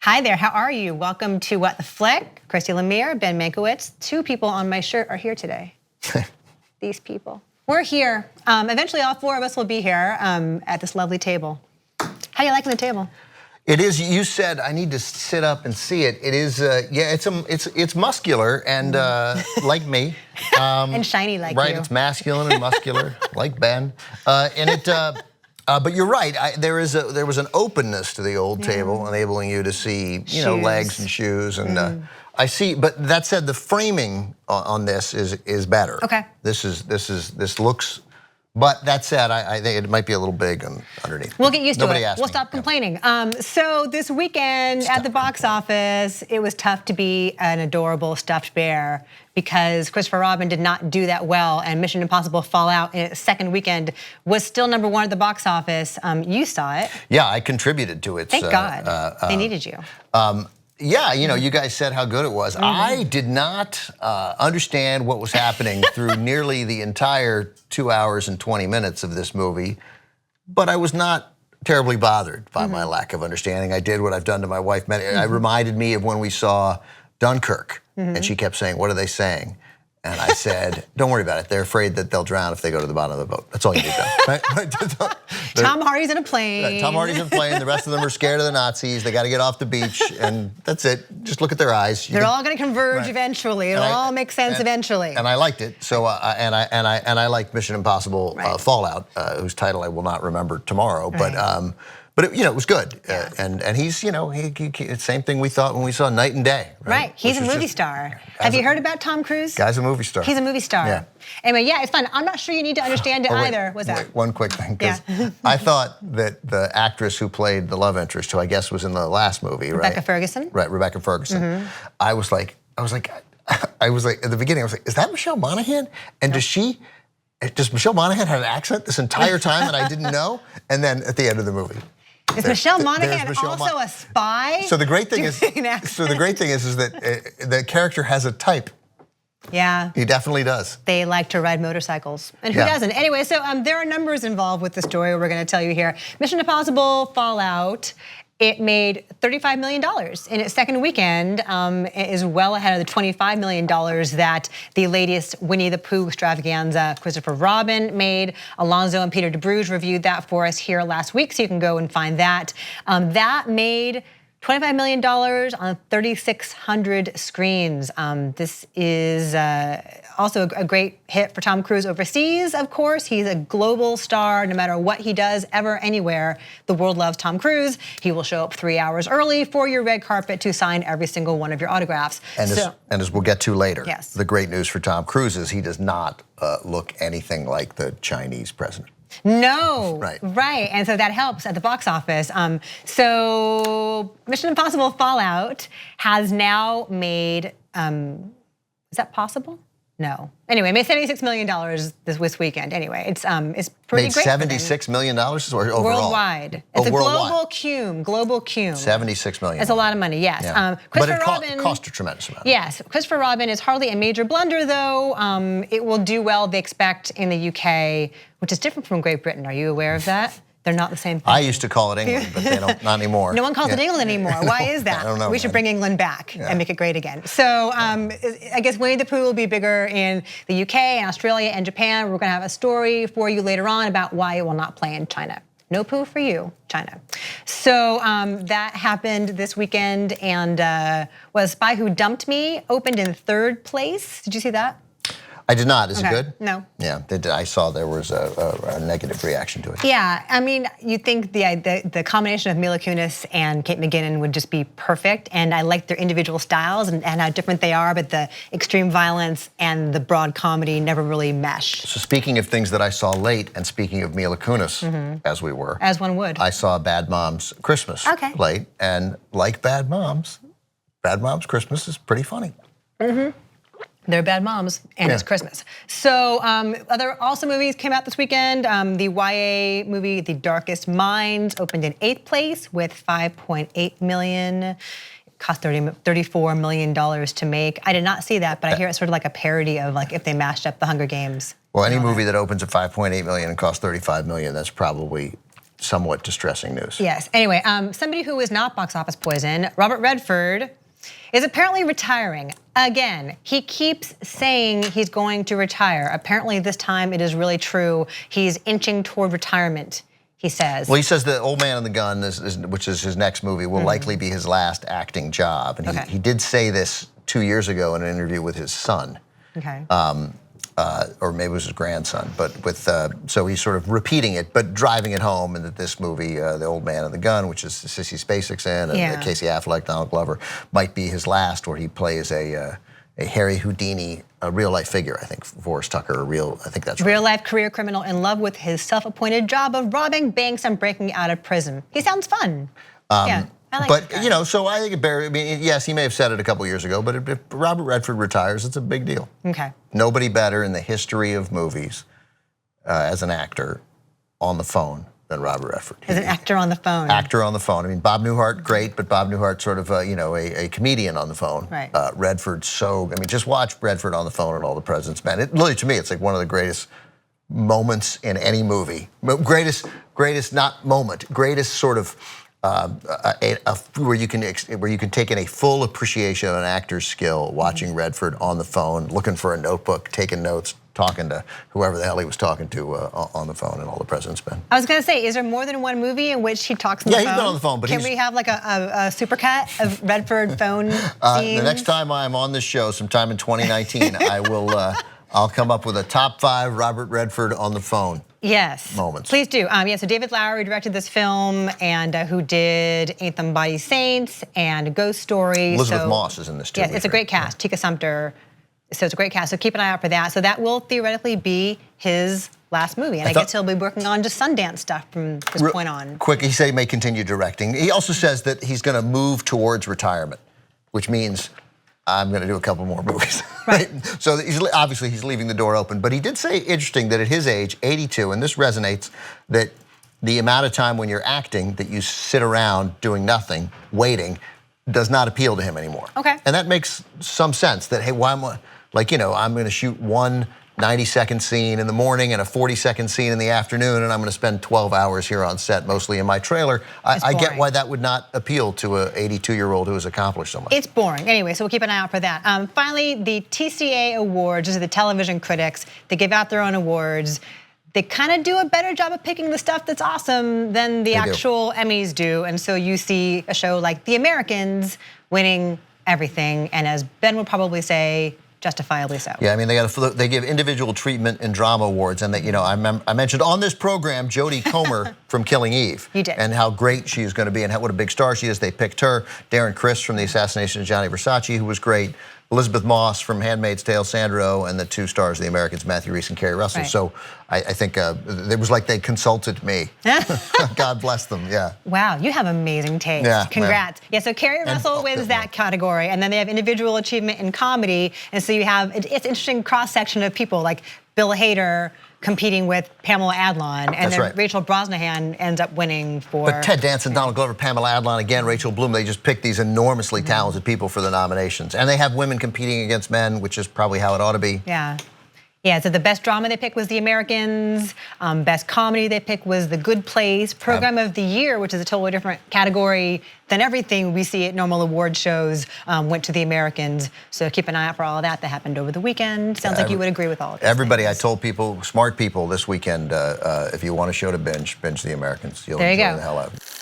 Hi there, how are you? Welcome to What the Flick. Christy, Lemire, Ben Mankiewicz. Two people on my shirt are here today. These people. We're here. Eventually all four of us will be here at this lovely table. How do you liking the table? It is. You said I need to sit up and see it. It is. Yeah. It's muscular and like me. And shiny like right, you. It's masculine and muscular like Ben. And it. But you're right. There was an openness to the old table, enabling you to see, legs and shoes. And I see. But that said, the framing on this is better. Okay. This looks. But that said, I think it might be a little big underneath. We'll get used Nobody to it. asked We'll me. stop complaining. So this weekend at the box office, it was tough to be an adorable stuffed bear because Christopher Robin did not do that well, and Mission Impossible Fallout in its second weekend was still #1 at the box office. You saw it. Yeah, I contributed to it. Thank God. They needed you. Yeah, you guys said how good it was. I did not understand what was happening through nearly the entire 2 hours and 20 minutes of this movie, but I was not terribly bothered by my lack of understanding. I did what I've done to my wife. It reminded me of when we saw Dunkirk, and she kept saying, "What are they saying?" And I said, "Don't worry about it. They're afraid that they'll drown if they go to the bottom of the boat. That's all you need to know." Right? Tom Hardy's in a plane. Tom Hardy's in a plane. The rest of them are scared of the Nazis. They got to get off the beach, and that's it. Just look at their eyes. They're all going to converge eventually. It'll all make sense eventually. And I liked it. So I liked Mission Impossible Fallout, whose title I will not remember tomorrow. But it was good. And he's same thing we thought when we saw Night and Day. Right. He's a movie star. Have you heard about Tom Cruise? Guy's a movie star. He's a movie star. Yeah. Anyway, yeah, it's fun. I'm not sure you need to understand it either. What's that? One quick thing, because I thought that the actress who played the love interest, who I guess was in the last movie, Rebecca Ferguson. Right, Rebecca Ferguson. I was like at the beginning, I was like, is that Michelle Monaghan? And does Michelle Monaghan have an accent this entire time and I didn't know? And then at the end of the movie. Is Michelle Monaghan also a spy? So the great thing is that the character has a type. Yeah. He definitely does. They like to ride motorcycles. And who doesn't? Anyway, so there are numbers involved with the story we're going to tell you here. Mission Impossible Fallout, it made $35 million in its second weekend. It is well ahead of the $25 million that the latest Winnie the Pooh extravaganza Christopher Robin made. Alonzo and Peter DeBruge reviewed that for us here last week, so you can go and find that. That made $25 million on 3,600 screens. This is also a great hit for Tom Cruise overseas, of course. He's a global star. No matter what he does, ever, anywhere, the world loves Tom Cruise. He will show up 3 hours early for your red carpet to sign every single one of your autographs. And as we'll get to later, yes, the great news for Tom Cruise is he does not look anything like the Chinese president. No, right, and so that helps at the box office. So Mission Impossible Fallout has now made, is that possible? No. Anyway, made $76 million this weekend. Anyway, it's pretty great. Made $76 million overall? Worldwide. It's a global cume, $76 million. It's a lot of money, yes. Yeah. But it cost a tremendous amount. Yes, Christopher Robin is hardly a major blunder though. It will do well, they expect, in the UK, which is different from Great Britain. Are you aware of that? They're not the same thing. I used to call it England, but they don't, not anymore. No one calls it England anymore. Why is that? I don't know. We should bring England back and make it great again. So I guess Winnie the Pooh will be bigger in the UK and Australia and Japan. We're gonna have a story for you later on about why it will not play in China. No Pooh for you, China. So that happened this weekend, and was Spy Who Dumped Me opened in 3rd place. Did you see that? I did not. Is it good? No. Yeah, I saw there was a negative reaction to it. Yeah, I mean, you'd think the combination of Mila Kunis and Kate McKinnon would just be perfect, and I like their individual styles and how different they are, but the extreme violence and the broad comedy never really mesh. So speaking of things that I saw late, and speaking of Mila Kunis, as we were. As one would. I saw Bad Moms Christmas late, and like Bad Moms Christmas is pretty funny. They're bad moms, and it's Christmas. So other awesome movies came out this weekend. The YA movie, The Darkest Minds, opened in 8th place with $5.8 million. It cost $34 million to make. I did not see that, but I hear it's sort of like a parody of like if they mashed up the Hunger Games. Well, any movie that opens at $5.8 million and costs $35 million, that's probably somewhat distressing news. Yes. Anyway, somebody who is not box office poison, Robert Redford, is apparently retiring. Again, he keeps saying he's going to retire. Apparently this time it is really true. He's inching toward retirement, he says. Well, he says The Old Man and the Gun, which is his next movie, will likely be his last acting job. And he did say this 2 years ago in an interview with his son. Okay. Or maybe it was his grandson, but so he's sort of repeating it, but driving it home, and that this movie, The Old Man and the Gun, which is Sissy Spacek's in, and Casey Affleck, Donald Glover, might be his last, where he plays a Harry Houdini, a real life figure. I think Forrest Tucker, I think that's right. Real life career criminal in love with his self-appointed job of robbing banks and breaking out of prison. He sounds fun. Yeah. But you know, so I think I mean, yes, he may have said it a couple years ago, but if Robert Redford retires, it's a big deal. Okay. Nobody better in the history of movies as an actor on the phone than Robert Redford. As an actor on the phone. Actor on the phone. I mean, Bob Newhart, great, but Bob Newhart sort of a comedian on the phone. Right. Redford, I mean, just watch Redford on the phone and All the President's Men. It really, to me, it's like one of the greatest moments in any movie. Greatest not moment, greatest sort of. Where you can take in a full appreciation of an actor's skill, watching Redford on the phone, looking for a notebook, taking notes, talking to whoever the hell he was talking to on the phone and All the President's Men. I was going to say, is there more than one movie in which he talks on the phone? Yeah, he's been on the phone, but can we have like a supercut of Redford phone scenes? The next time I'm on this show, sometime in 2019, I will. I'll come up with a top 5 Robert Redford on the phone. Yes. Moments. Please do. So David Lowery directed this film, and who did Ain't Them Body Saints and Ghost Story. Elizabeth Moss is in this too. Yes, it's a great cast. Tca Sumter. So it's a great cast. So keep an eye out for that. So that will theoretically be his last movie, and I guess he'll be working on just Sundance stuff from this point on. Quick, he said he may continue directing. He also says that he's going to move towards retirement, which means I'm going to do a couple more movies. Right. So obviously he's leaving the door open, but he did say, interesting, that at his age, 82, and this resonates, that the amount of time when you're acting that you sit around doing nothing, waiting, does not appeal to him anymore. Okay. And that makes some sense, that, hey, why am I, like, you know, I'm going to shoot one 90-second scene in the morning and a 40-second scene in the afternoon, and I'm going to spend 12 hours here on set, mostly in my trailer. I get why that would not appeal to an 82-year-old who has accomplished so much. It's boring. Anyway, so we'll keep an eye out for that. Finally, the Tca Awards, these are the television critics. They give out their own awards. They kind of do a better job of picking the stuff that's awesome than the actual Emmys do. And so you see a show like The Americans winning everything, and as Ben would probably say, justifiably so. Yeah, I mean, they give individual treatment and drama awards, and that, you know, I mentioned on this program Jodie Comer from Killing Eve. You did. And how great she is going to be, and what a big star she is. They picked her. Darren Criss from The Assassination of Gianni Versace, who was great. Elizabeth Moss from Handmaid's Tale, Sandro, and the 2 stars of The Americans, Matthew Rhys and Kerry Russell. Right. So I think it was like they consulted me. God bless them, yeah. Wow, you have amazing taste. Yeah, congrats. Yeah, so Kerry Russell wins that category, and then they have individual achievement in comedy, and so you have, it's interesting cross-section of people like Bill Hader competing with Pamela Adlon, and then Rachel Brosnahan ends up winning for... But Ted Danson, Donald Glover, Pamela Adlon, again, Rachel Bloom, they just pick these enormously talented people for the nominations. And they have women competing against men, which is probably how it ought to be. Yeah. Yeah, so the best drama they picked was The Americans. Best comedy they picked was The Good Place. Program of the Year, which is a totally different category than everything we see at normal award shows, went to The Americans. So keep an eye out for all of that. That happened over the weekend. Sounds like you would agree with all of this. Everybody, I told people, smart people this weekend, if you want a show to binge The Americans. You'll enjoy the hell out of it.